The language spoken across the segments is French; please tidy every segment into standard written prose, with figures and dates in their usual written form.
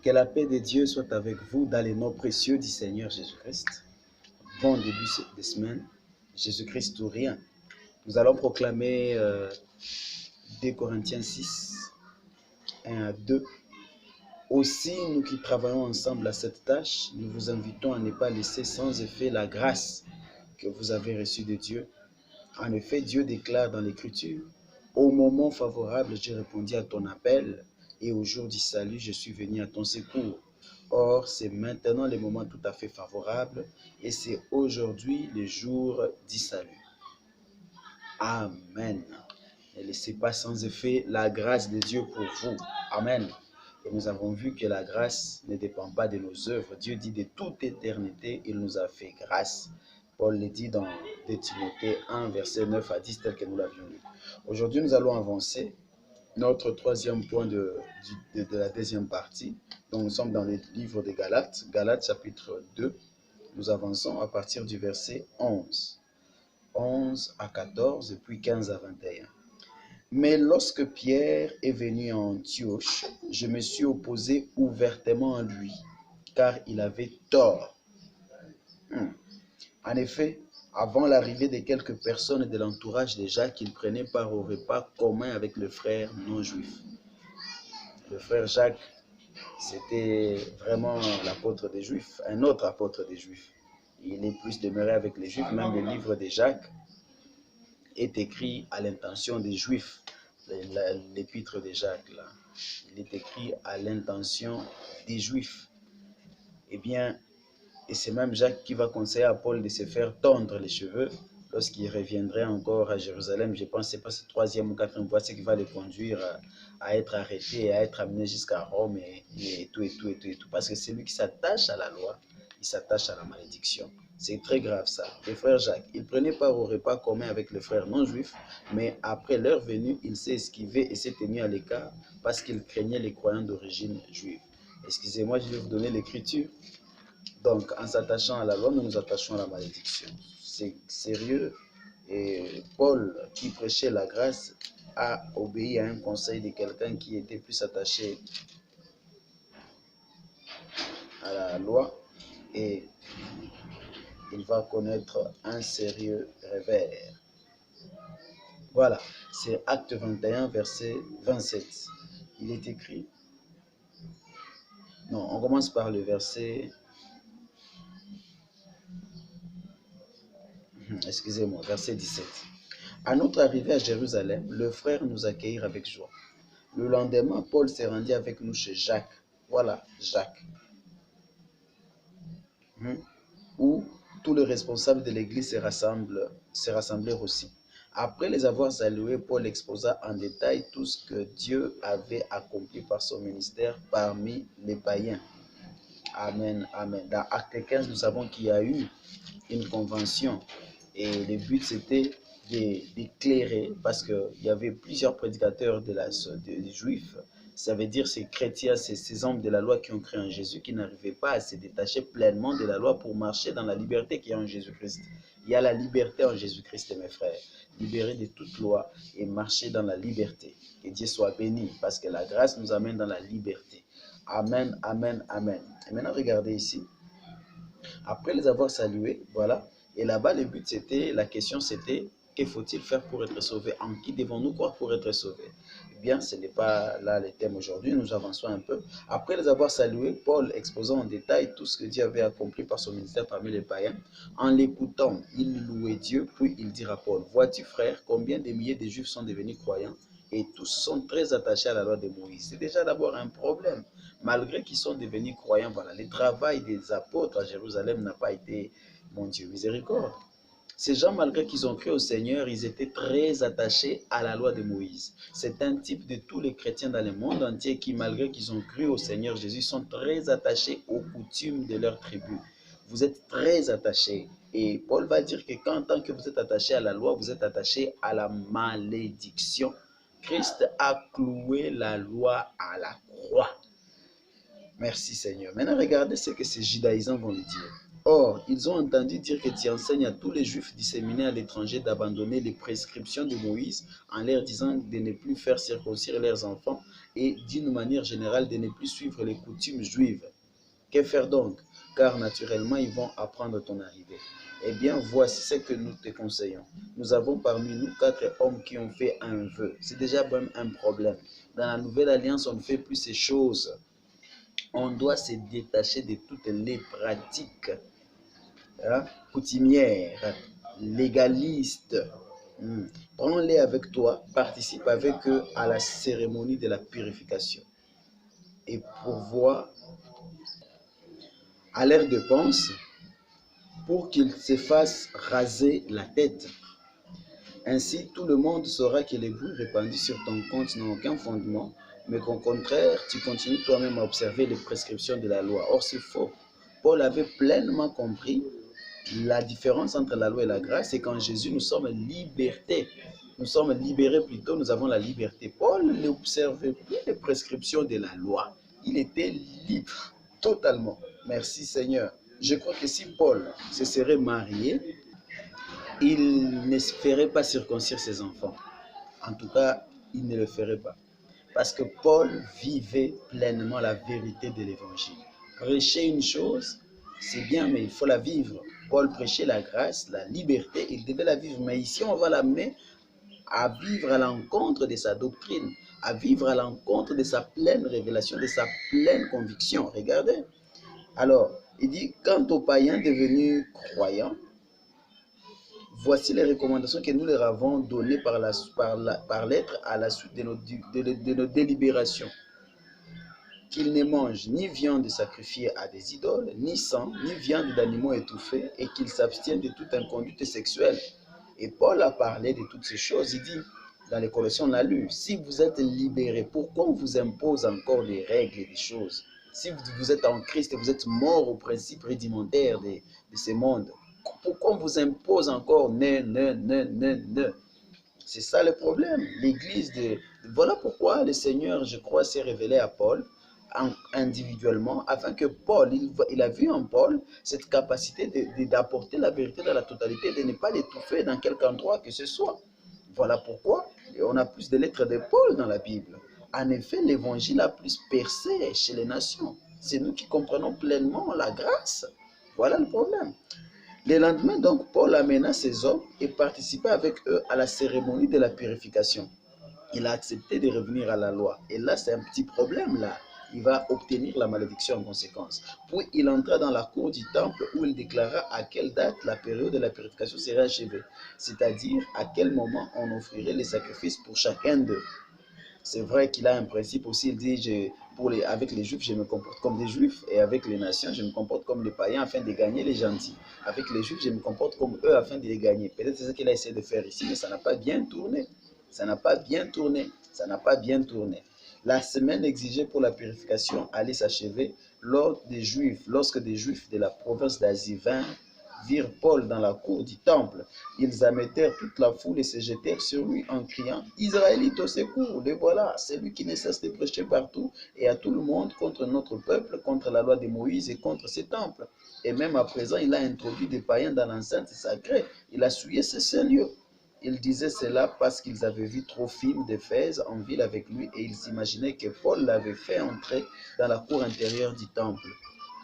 Que la paix de Dieu soit avec vous dans les noms précieux du Seigneur Jésus-Christ. Bon début de semaine, Jésus-Christ ou rien. Nous allons proclamer 2 Corinthiens 6, 1 à 2. Aussi, nous qui travaillons ensemble à cette tâche, nous vous invitons à ne pas laisser sans effet la grâce que vous avez reçue de Dieu. En effet, Dieu déclare dans l'Écriture, « Au moment favorable, j'ai répondu à ton appel, et au jour du salut, je suis venu à ton secours. » Or, c'est maintenant le moment tout à fait favorable, et c'est aujourd'hui le jour du salut. Amen. Ne laissez pas sans effet la grâce de Dieu pour vous. Amen. Et nous avons vu que la grâce ne dépend pas de nos œuvres. Dieu dit de toute éternité, il nous a fait grâce. Paul le dit dans 2 Timothée 1, verset 9 à 10, tel que nous l'avions lu. Aujourd'hui, nous allons avancer notre troisième point de la deuxième partie. Donc, nous sommes dans le livre de Galates, Galates chapitre 2. Nous avançons à partir du verset 11 à 14 et puis 15 à 21. Mais lorsque Pierre est venu à Antioche, je me suis opposé ouvertement à lui, car il avait tort. En effet, avant l'arrivée de quelques personnes de l'entourage de Jacques, il prenait part au repas commun avec le frère non-juif. Le frère Jacques, c'était vraiment l'apôtre des Juifs, un autre apôtre des Juifs. Il est plus demeuré avec les Juifs, même le livre de Jacques est écrit à l'intention des Juifs. L'épître de Jacques, là, il est écrit à l'intention des Juifs. Eh bien, et c'est même Jacques qui va conseiller à Paul de se faire tondre les cheveux lorsqu'il reviendrait encore à Jérusalem. Je pense que ce n'est pas ce troisième ou quatrième fois, ce qui va le conduire à être arrêté et à être amené jusqu'à Rome et tout. Parce que celui qui s'attache à la loi, il s'attache à la malédiction. C'est très grave ça. Le frère Jacques, il prenait part au repas commun avec le frère non-juif, mais après leur venue, il s'est esquivé et s'est tenu à l'écart parce qu'il craignait les croyants d'origine juive. Excusez-moi, je vais vous donner l'écriture. Donc, en s'attachant à la loi, nous nous attachons à la malédiction. C'est sérieux. Et Paul, qui prêchait la grâce, a obéi à un conseil de quelqu'un qui était plus attaché à la loi et il va connaître un sérieux revers. Voilà, c'est Acte 21, verset 27. Il est écrit. Non, on commence par le verset. Excusez-moi, verset 17. À notre arrivée à Jérusalem, le frère nous accueillirent avec joie. Le lendemain, Paul s'est rendu avec nous chez Jacques. Voilà, Jacques. Où tous les responsables de l'église se rassemblèrent aussi. Après les avoir salués, Paul exposa en détail tout ce que Dieu avait accompli par son ministère parmi les païens. Amen, amen. Dans Acte 15, nous savons qu'il y a eu une convention et le but c'était d'éclairer parce qu'il y avait plusieurs prédicateurs des Juifs. Ça veut dire ces chrétiens, ces hommes de la loi qui ont cru en Jésus, qui n'arrivaient pas à se détacher pleinement de la loi pour marcher dans la liberté qui est en Jésus-Christ. Il y a la liberté en Jésus-Christ, mes frères. Libérés de toute loi et marcher dans la liberté. Que Dieu soit béni parce que la grâce nous amène dans la liberté. Amen, amen, amen. Et maintenant, regardez ici. Après les avoir salués, voilà. Et là-bas, le but c'était, la question c'était, que faut-il faire pour être sauvé? En qui devons-nous croire pour être sauvés? Eh bien, ce n'est pas là le thème aujourd'hui, nous avançons un peu. Après les avoir salués, Paul exposant en détail tout ce que Dieu avait accompli par son ministère parmi les païens. En l'écoutant, il louait Dieu, puis il dit à Paul, « Vois-tu frère, combien de milliers de Juifs sont devenus croyants et tous sont très attachés à la loi de Moïse. » C'est déjà d'abord un problème. Malgré qu'ils sont devenus croyants, voilà, le travail des apôtres à Jérusalem n'a pas été, mon Dieu, miséricorde. Ces gens, malgré qu'ils ont cru au Seigneur, ils étaient très attachés à la loi de Moïse. C'est un type de tous les chrétiens dans le monde entier qui, malgré qu'ils ont cru au Seigneur Jésus, sont très attachés aux coutumes de leur tribu. Vous êtes très attachés. Et Paul va dire que quand, tant que vous êtes attachés à la loi, vous êtes attachés à la malédiction. Christ a cloué la loi à la croix. Merci Seigneur. Maintenant, regardez ce que ces judaïsants vont lui dire. Or, ils ont entendu dire que tu enseignes à tous les Juifs disséminés à l'étranger d'abandonner les prescriptions de Moïse en leur disant de ne plus faire circoncire leurs enfants et d'une manière générale de ne plus suivre les coutumes juives. Que faire donc? Car naturellement, ils vont apprendre ton arrivée. Eh bien, voici ce que nous te conseillons. Nous avons parmi nous 4 hommes qui ont fait un vœu. C'est déjà même un problème. Dans la nouvelle alliance, on ne fait plus ces choses. On doit se détacher de toutes les pratiques coutumières, légalistes. Prends-les avec toi, participe avec eux à la cérémonie de la purification et pourvois à leurs dépenses pour qu'ils se fassent raser la tête. Ainsi, tout le monde saura que les bruits répandus sur ton compte n'ont aucun fondement, mais qu'au contraire, tu continues toi-même à observer les prescriptions de la loi. Or, c'est faux. Paul avait pleinement compris la différence entre la loi et la grâce, c'est qu'en Jésus, nous sommes libertés. Nous sommes libérés plutôt, nous avons la liberté. Paul n'observait plus les prescriptions de la loi. Il était libre, totalement. Merci Seigneur. Je crois que si Paul se serait marié, il ne ferait pas circoncire ses enfants. En tout cas, il ne le ferait pas. Parce que Paul vivait pleinement la vérité de l'évangile. Prêcher une chose, c'est bien, mais il faut la vivre. Paul prêchait la grâce, la liberté, il devait la vivre. Mais ici, on va l'amener à vivre à l'encontre de sa doctrine, à vivre à l'encontre de sa pleine révélation, de sa pleine conviction. Regardez. Alors, il dit, quant aux païens devenus croyants, voici les recommandations que nous leur avons données par lettre à la suite de nos délibérations. Qu'ils ne mangent ni viande sacrifiée à des idoles, ni sang, ni viande d'animaux étouffés, et qu'ils s'abstiennent de toute inconduite sexuelle. Et Paul a parlé de toutes ces choses. Il dit, dans les Colossiens, on l'a lu, si vous êtes libérés, pourquoi on vous impose encore des règles et des choses? Si vous êtes en Christ et vous êtes mort aux principes rudimentaires de ce monde, pourquoi on vous impose encore ne? C'est ça le problème. L'Église Voilà pourquoi le Seigneur, je crois, s'est révélé à Paul individuellement, afin que Paul, il a vu en Paul cette capacité d'apporter la vérité dans la totalité, de ne pas l'étouffer dans quelque endroit que ce soit. Voilà pourquoi on a plus de lettres de Paul dans la Bible. En effet, l'évangile a plus percé chez les nations. C'est nous qui comprenons pleinement la grâce. Voilà le problème. Le lendemain, donc, Paul amena ces hommes et participa avec eux à la cérémonie de la purification. Il a accepté de revenir à la loi. Et là, c'est un petit problème, là. Il va obtenir la malédiction en conséquence. Puis il entra dans la cour du temple où il déclara à quelle date la période de la purification serait achevée, c'est-à-dire à quel moment on offrirait les sacrifices pour chacun d'eux. C'est vrai qu'il a un principe aussi, il dit, avec les juifs, je me comporte comme des juifs, et avec les nations, je me comporte comme les païens afin de gagner les gentils. Avec les juifs, je me comporte comme eux afin de les gagner. Peut-être c'est ce qu'il a essayé de faire ici, mais ça n'a pas bien tourné. Ça n'a pas bien tourné. Ça n'a pas bien tourné. La semaine exigée pour la purification allait s'achever lorsque des Juifs de la province d'Asie virent Paul dans la cour du temple. Ils ameutèrent toute la foule et se jetèrent sur lui en criant « Israélites au secours, le voilà, c'est lui qui ne cesse de prêcher partout et à tout le monde contre notre peuple, contre la loi de Moïse et contre ses temples. Et même à présent, il a introduit des païens dans l'enceinte sacrée, il a souillé ces saints lieux. » Ils disaient cela parce qu'ils avaient vu Trophime d'Éphèse en ville avec lui et ils imaginaient que Paul l'avait fait entrer dans la cour intérieure du temple.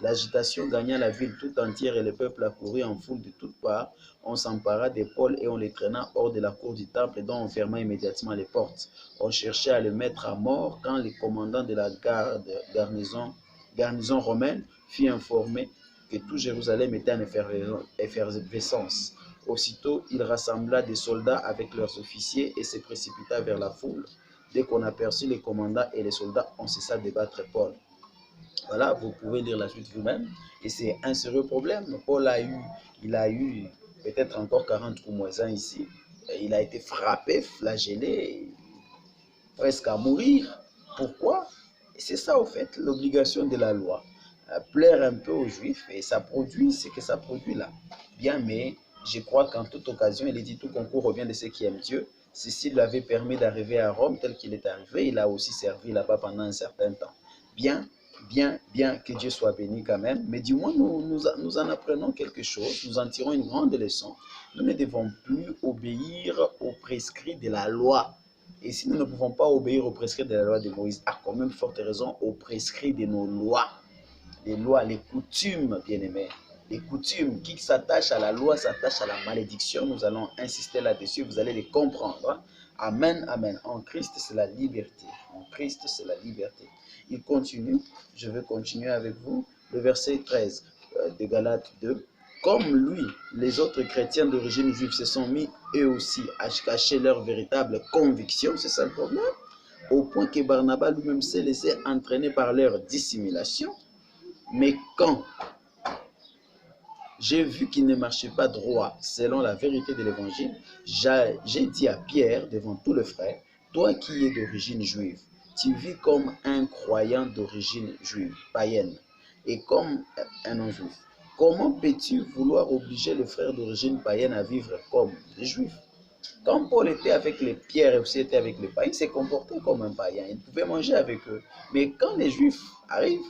L'agitation gagna la ville tout entière et le peuple accourut en foule de toutes parts. On s'empara de Paul et on le traîna hors de la cour du temple dont on ferma immédiatement les portes. On cherchait à le mettre à mort quand le commandant de la garnison romaine fut informé que tout Jérusalem était en effervescence. Aussitôt, il rassembla des soldats avec leurs officiers et se précipita vers la foule. Dès qu'on aperçut les commandants et les soldats, on cessa de battre Paul. Voilà, vous pouvez lire la suite vous-même. Et c'est un sérieux problème. Paul il a eu peut-être encore 40 coups moisins ici. Il a été frappé, flagellé, presque à mourir. Pourquoi? C'est ça, au fait, l'obligation de la loi. Plaire un peu aux Juifs et ça produit ce que ça produit là. Bien, mais je crois qu'en toute occasion, il est dit tout concours revient de ceux qui aiment Dieu. Ceci lui avait permis d'arriver à Rome tel qu'il est arrivé. Il a aussi servi là-bas pendant un certain temps. Bien que Dieu soit béni quand même, mais du moins nous en apprenons quelque chose, nous en tirons une grande leçon. Nous ne devons plus obéir aux prescrits de la loi. Et si nous ne pouvons pas obéir aux prescrits de la loi de Moïse, à quand même forte raison aux prescrits de nos lois, les lois, les coutumes, bien-aimés. Les coutumes qui s'attachent à la loi s'attachent à la malédiction. Nous allons insister là-dessus, vous allez les comprendre. Amen, amen. En Christ, c'est la liberté. En Christ, c'est la liberté. Il continue, je vais continuer avec vous, le verset 13 de Galates 2. Comme lui, les autres chrétiens d'origine juive se sont mis eux aussi à cacher leur véritable conviction, c'est ça le problème, au point que Barnabas lui-même s'est laissé entraîner par leur dissimulation. Mais quand j'ai vu qu'il ne marchait pas droit selon la vérité de l'évangile, j'ai dit à Pierre devant tous les frères, toi qui es d'origine juive, tu vis comme un croyant d'origine juive, païenne, et comme un non-juif. Comment peux-tu vouloir obliger le frère d'origine païenne à vivre comme des juifs? Quand Paul était avec les pierres et aussi était avec les païens, il s'est comporté comme un païen. Il pouvait manger avec eux. Mais quand les juifs arrivent,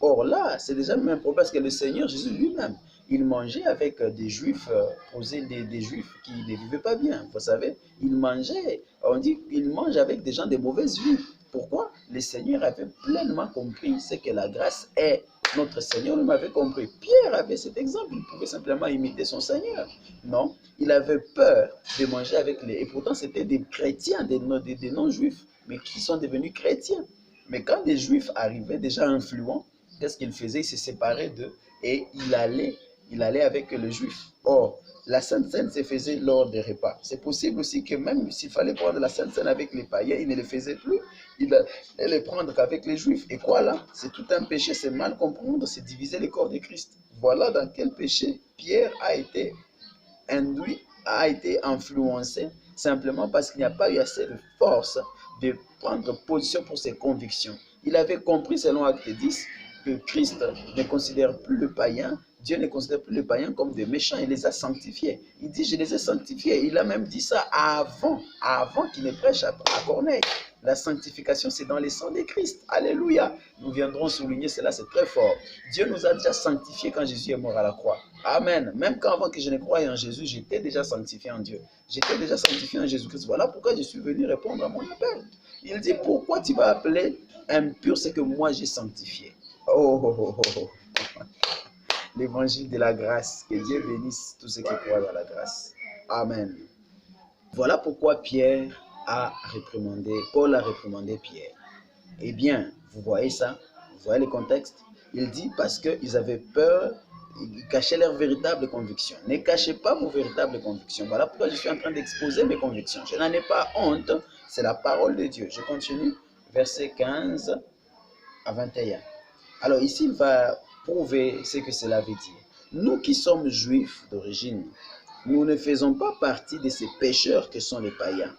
or là, c'est déjà le même problème parce que le Seigneur Jésus lui-même, il mangeait avec des juifs, des juifs qui ne vivaient pas bien. Vous savez, il mangeait, on dit qu'il mange avec des gens de mauvaise vie. Pourquoi? Le Seigneur avait pleinement compris ce que la grâce est. Notre Seigneur lui m'avait compris. Pierre avait cet exemple, il pouvait simplement imiter son Seigneur. Non, il avait peur de manger avec les... Et pourtant, c'était des chrétiens, des non-juifs, mais qui sont devenus chrétiens. Mais quand les juifs arrivaient déjà influents, qu'est-ce qu'il faisait? Il se séparait d'eux et il allait avec les juifs. Or, la Sainte Seine se faisait lors des repas. C'est possible aussi que même s'il fallait prendre la Sainte Seine avec les païens, il ne le faisait plus. Il allait le prendre qu'avec les juifs. Et quoi là? C'est tout un péché, c'est mal comprendre, c'est diviser le corps de Christ. Voilà dans quel péché Pierre a été induit, a été influencé, simplement parce qu'il n'y a pas eu assez de force de prendre position pour ses convictions. Il avait compris, selon Acte 10, que Christ ne considère plus le païen, Dieu ne considère plus les païens comme des méchants, il les a sanctifiés. Il dit, je les ai sanctifiés. Il a même dit ça avant qu'il ne prêche à Corneille. La sanctification, c'est dans les sangs de Christ. Alléluia. Nous viendrons souligner cela, c'est très fort. Dieu nous a déjà sanctifiés quand Jésus est mort à la croix. Amen. Même avant que je ne croie en Jésus, j'étais déjà sanctifié en Dieu. J'étais déjà sanctifié en Jésus-Christ. Voilà pourquoi je suis venu répondre à mon appel. Il dit, pourquoi tu vas appeler impur ce que moi j'ai sanctifié? Oh, oh, oh, oh. L'évangile de la grâce. Que Dieu bénisse tous ceux qui croient dans la grâce. Amen. Voilà pourquoi Paul a réprimandé Pierre. Eh bien, vous voyez ça? Vous voyez le contexte? Il dit parce qu'ils avaient peur, ils cachaient leurs véritables convictions. Ne cachez pas vos véritables convictions. Voilà pourquoi je suis en train d'exposer mes convictions. Je n'en ai pas honte, c'est la parole de Dieu. Je continue, verset 15 à 21. Alors ici, il va prouver ce que cela veut dire. Nous qui sommes juifs d'origine, nous ne faisons pas partie de ces pécheurs que sont les païens.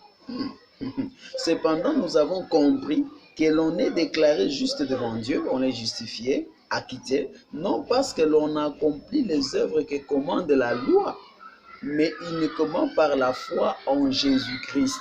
Cependant, nous avons compris que l'on est déclaré juste devant Dieu, on est justifié, acquitté, non parce que l'on accomplit les œuvres que commande la loi, mais uniquement par la foi en Jésus-Christ.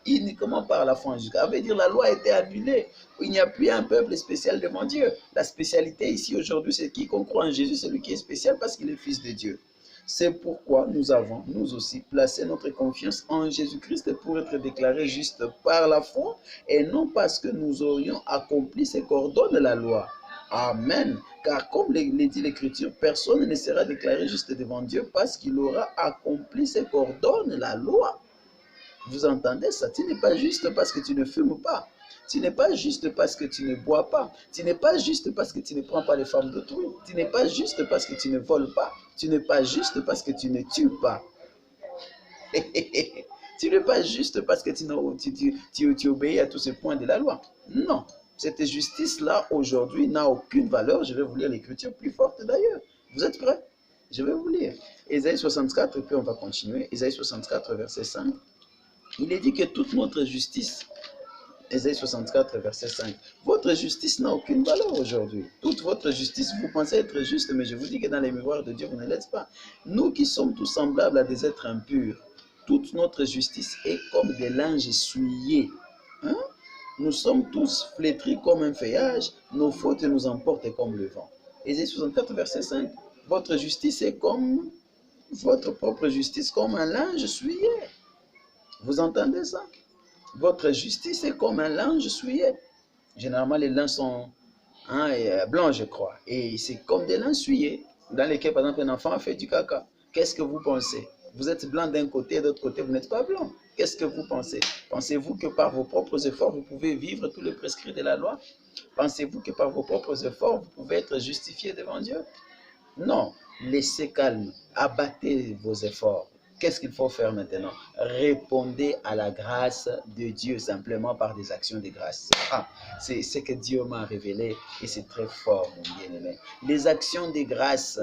Uniquement par la foi en Jésus-Christ. Ça veut dire la loi a été annulée. Il n'y a plus un peuple spécial devant Dieu. La spécialité ici aujourd'hui, c'est quiconque croit en Jésus, c'est lui qui est spécial parce qu'il est fils de Dieu. C'est pourquoi nous avons, nous aussi, placé notre confiance en Jésus-Christ pour être déclarés justes par la foi et non parce que nous aurions accompli ce qu'ordonne la loi. Amen. Car comme le dit l'Écriture, personne ne sera déclaré juste devant Dieu parce qu'il aura accompli ce qu'ordonne la loi. Vous entendez ça? Tu n'es pas juste parce que tu ne fumes pas. Tu n'es pas juste parce que tu ne bois pas. Tu n'es pas juste parce que tu ne prends pas les femmes d'autrui. Tu n'es pas juste parce que tu ne voles pas. Tu n'es pas juste parce que tu ne tues pas. Tu n'es pas juste parce que tu obéis à tous ces points de la loi. Non. Cette justice-là, aujourd'hui, n'a aucune valeur. Je vais vous lire l'écriture plus forte d'ailleurs. Vous êtes prêts? Je vais vous lire. Ésaïe 64, et puis on va continuer. Ésaïe 64, verset 5. Il est dit que toute notre justice, Ésaïe 64, verset 5, votre justice n'a aucune valeur aujourd'hui. Toute votre justice, vous pensez être juste, mais je vous dis que dans les miroirs de Dieu, vous ne l'êtes pas. Nous qui sommes tous semblables à des êtres impurs, toute notre justice est comme des linges souillés. Hein? Nous sommes tous flétris comme un feuillage, nos fautes nous emportent comme le vent. Ésaïe 64, verset 5, votre justice est comme votre propre justice, comme un linge souillé. Vous entendez ça? Votre justice est comme un linge souillé. Généralement, les lins sont blancs, je crois. Et c'est comme des lins souillés, dans lesquels, par exemple, un enfant a fait du caca. Qu'est-ce que vous pensez? Vous êtes blanc d'un côté, de l'autre côté, vous n'êtes pas blanc. Qu'est-ce que vous pensez? Pensez-vous que par vos propres efforts, vous pouvez vivre tout le prescrit de la loi? Pensez-vous que par vos propres efforts, vous pouvez être justifié devant Dieu? Non, laissez calme, abattez vos efforts. Qu'est-ce qu'il faut faire maintenant? Répondez à la grâce de Dieu simplement par des actions de grâce. C'est ce que Dieu m'a révélé et c'est très fort, mon bien-aimé. Les actions de grâce,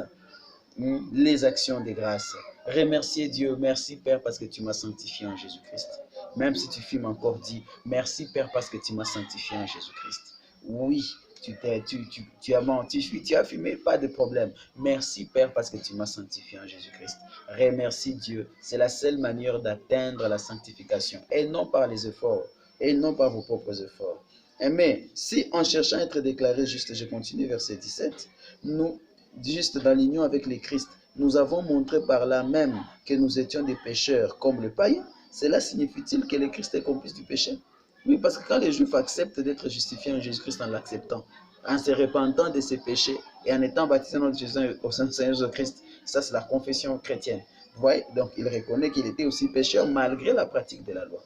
les actions de grâce. Remerciez Dieu, merci Père parce que tu m'as sanctifié en Jésus-Christ. Même si tu fumes encore, dis merci Père parce que tu m'as sanctifié en Jésus-Christ. Oui, tu as menti, tu as fumé, pas de problème. Merci Père parce que tu m'as sanctifié en Jésus-Christ. Remercie Dieu, c'est la seule manière d'atteindre la sanctification et non par les efforts, et non par vos propres efforts. Mais si en cherchant à être déclaré juste, je continue verset 17, nous, juste dans l'union avec le Christ, nous avons montré par là même que nous étions des pécheurs comme le païen. Cela signifie-t-il que le Christ est complice du péché? Oui, parce que quand les Juifs acceptent d'être justifiés en Jésus-Christ en l'acceptant, en se repentant de ses péchés et en étant baptisés dans Jésus au sein du Seigneur Jésus-Christ, ça c'est la confession chrétienne. Vous voyez, donc il reconnaît qu'il était aussi pécheur malgré la pratique de la loi.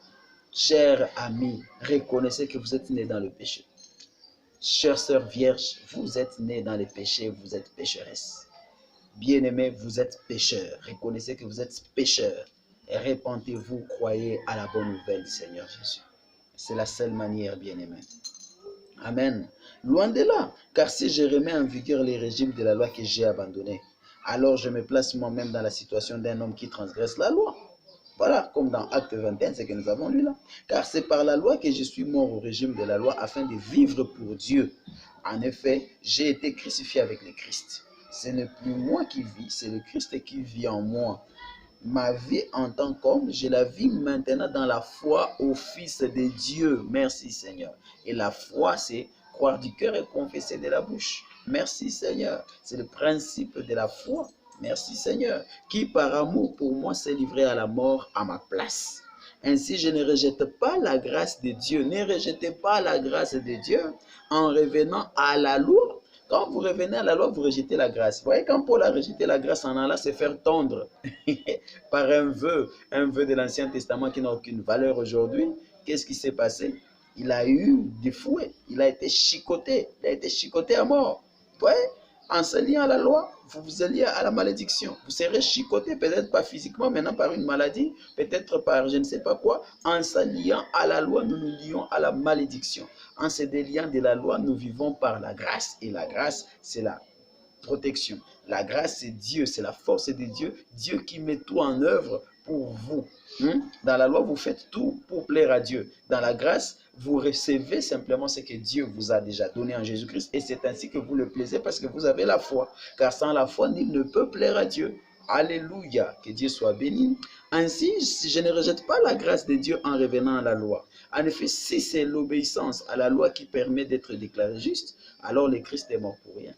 Chers amis, reconnaissez que vous êtes nés dans le péché. Chère sœur vierge, vous êtes nés dans le péché, vous êtes pécheresse. Bien-aimés, vous êtes pécheurs. Reconnaissez que vous êtes pécheurs. Et repentez-vous, croyez à la bonne nouvelle du Seigneur Jésus. C'est la seule manière, bien-aimés. Amen. Loin de là, car si je remets en vigueur les régimes de la loi que j'ai abandonnés, alors je me place moi-même dans la situation d'un homme qui transgresse la loi. Voilà, comme dans Acte 21, c'est que nous avons lu là. Car c'est par la loi que je suis mort au régime de la loi afin de vivre pour Dieu. En effet, j'ai été crucifié avec le Christ. Ce n'est plus moi qui vis, c'est le Christ qui vit en moi. Ma vie en tant qu'homme, je la vis maintenant dans la foi au Fils de Dieu. Merci Seigneur. Et la foi, c'est croire du cœur et confesser de la bouche. Merci Seigneur. C'est le principe de la foi. Merci Seigneur. Qui par amour pour moi s'est livré à la mort à ma place. Ainsi, je ne rejette pas la grâce de Dieu. Ne rejetez pas la grâce de Dieu en revenant à la loi. Quand vous revenez à la loi, vous rejetez la grâce. Vous voyez, quand Paul a rejeté la grâce en allant se faire tondre par un vœu de l'Ancien Testament qui n'a aucune valeur aujourd'hui, qu'est-ce qui s'est passé? Il a eu des fouets, il a été chicoté à mort. Vous voyez, en se liant à la loi, vous vous alliez à la malédiction. Vous serez chicoté, peut-être pas physiquement, maintenant par une maladie, peut-être par je ne sais pas quoi. En se liant à la loi, nous nous lions à la malédiction. En se déliant de la loi, nous vivons par la grâce. Et la grâce, c'est la protection. La grâce, c'est Dieu, c'est la force de Dieu. Dieu qui met tout en œuvre pour vous. Dans la loi, vous faites tout pour plaire à Dieu. Dans la grâce, vous recevez simplement ce que Dieu vous a déjà donné en Jésus-Christ. Et c'est ainsi que vous le plaisez parce que vous avez la foi. Car sans la foi, nul ne peut plaire à Dieu. Alléluia, que Dieu soit béni. Ainsi, je ne rejette pas la grâce de Dieu en revenant à la loi. En effet, si c'est l'obéissance à la loi qui permet d'être déclaré juste, alors le Christ est mort pour rien.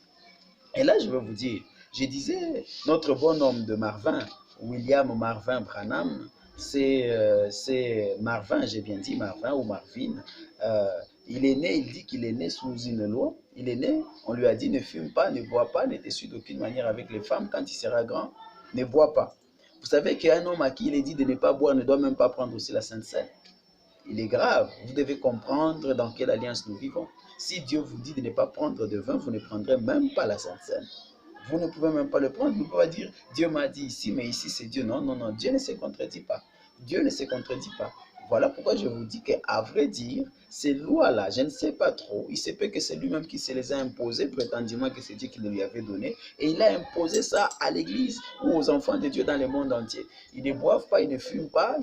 Et là, je vais vous dire, je disais, notre bon homme de Marvin, William Marvin Branham, c'est Marvin, j'ai bien dit Marvin ou Marvin, il est né, il dit qu'il est né sous une loi, il est né, on lui a dit ne fume pas, ne bois pas, ne te suis d'aucune manière avec les femmes, quand il sera grand, ne bois pas. Vous savez qu'un homme à qui il est dit de ne pas boire ne doit même pas prendre aussi la Sainte Seine. Il est grave, vous devez comprendre dans quelle alliance nous vivons. Si Dieu vous dit de ne pas prendre de vin, vous ne prendrez même pas la Sainte Seine. Vous ne pouvez même pas le prendre. Vous ne pouvez pas dire, Dieu m'a dit ici, mais ici c'est Dieu. Non, non, non, Dieu ne se contredit pas. Dieu ne se contredit pas. Voilà pourquoi je vous dis qu'à vrai dire, ces lois-là, je ne sais pas trop. Il se peut que c'est lui-même qui se les a imposées, prétendument que c'est Dieu qui les lui avait données. Et il a imposé ça à l'Église ou aux enfants de Dieu dans le monde entier. Ils ne boivent pas, ils ne fument pas,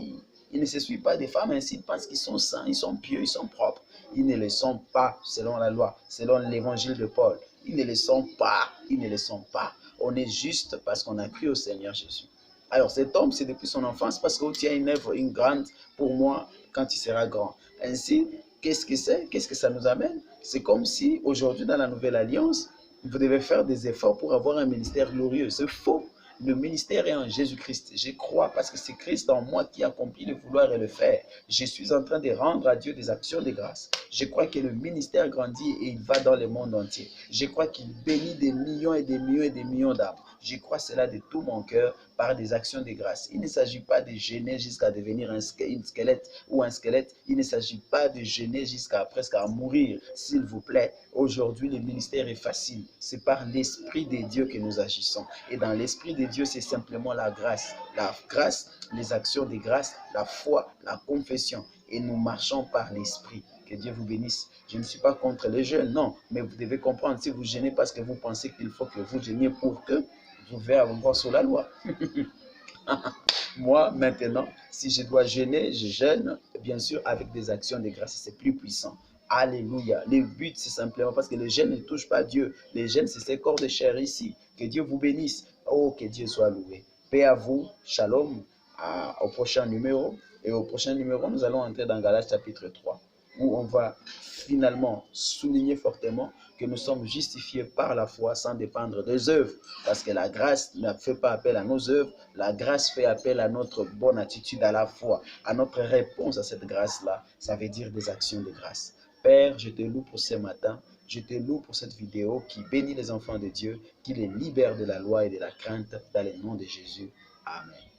ils ne se suivent pas des femmes, ainsi ils pensent qu'ils sont saints, ils sont pieux, ils sont propres. Ils ne le sont pas selon la loi, selon l'évangile de Paul. Ils ne le sont pas, ils ne le sont pas. On est juste parce qu'on a cru au Seigneur Jésus. Alors cet homme, c'est depuis son enfance parce qu'il tient une œuvre, une grande pour moi quand il sera grand. Ainsi, qu'est-ce que c'est? Qu'est-ce que ça nous amène? C'est comme si aujourd'hui dans la nouvelle alliance, vous devez faire des efforts pour avoir un ministère glorieux. C'est faux. Le ministère est en Jésus-Christ. Je crois parce que c'est Christ en moi qui accomplit le vouloir et le faire. Je suis en train de rendre à Dieu des actions de grâce. Je crois que le ministère grandit et il va dans le monde entier. Je crois qu'il bénit des millions et des millions et des millions d'âmes. Je crois cela de tout mon cœur par des actions de grâce. Il ne s'agit pas de gêner jusqu'à devenir un squelette ou un squelette. Il ne s'agit pas de gêner jusqu'à presque à mourir, s'il vous plaît. Aujourd'hui, le ministère est facile. C'est par l'Esprit de Dieu que nous agissons. Et dans l'Esprit de Dieu, c'est simplement la grâce. La grâce, les actions de grâce, la foi, la confession. Et nous marchons par l'Esprit. Que Dieu vous bénisse. Je ne suis pas contre les jeunes, non. Mais vous devez comprendre, si vous gênez parce que vous pensez qu'il faut que vous gêniez pour que vous devez avoir sur la loi. Moi, maintenant, si je dois jeûner, je jeûne, bien sûr, avec des actions de grâce. C'est plus puissant. Alléluia. Le but, c'est simplement parce que le jeûne ne touche pas Dieu. Le jeûne, c'est ces corps de chair ici. Que Dieu vous bénisse. Oh, que Dieu soit loué. Paix à vous. Shalom. Au prochain numéro. Et au prochain numéro, nous allons entrer dans Galates chapitre 3, où on va finalement souligner fortement que nous sommes justifiés par la foi sans dépendre des œuvres. Parce que la grâce ne fait pas appel à nos œuvres, la grâce fait appel à notre bonne attitude, à la foi, à notre réponse à cette grâce-là. Ça veut dire des actions de grâce. Père, je te loue pour ce matin. Je te loue pour cette vidéo qui bénit les enfants de Dieu, qui les libère de la loi et de la crainte dans le nom de Jésus. Amen.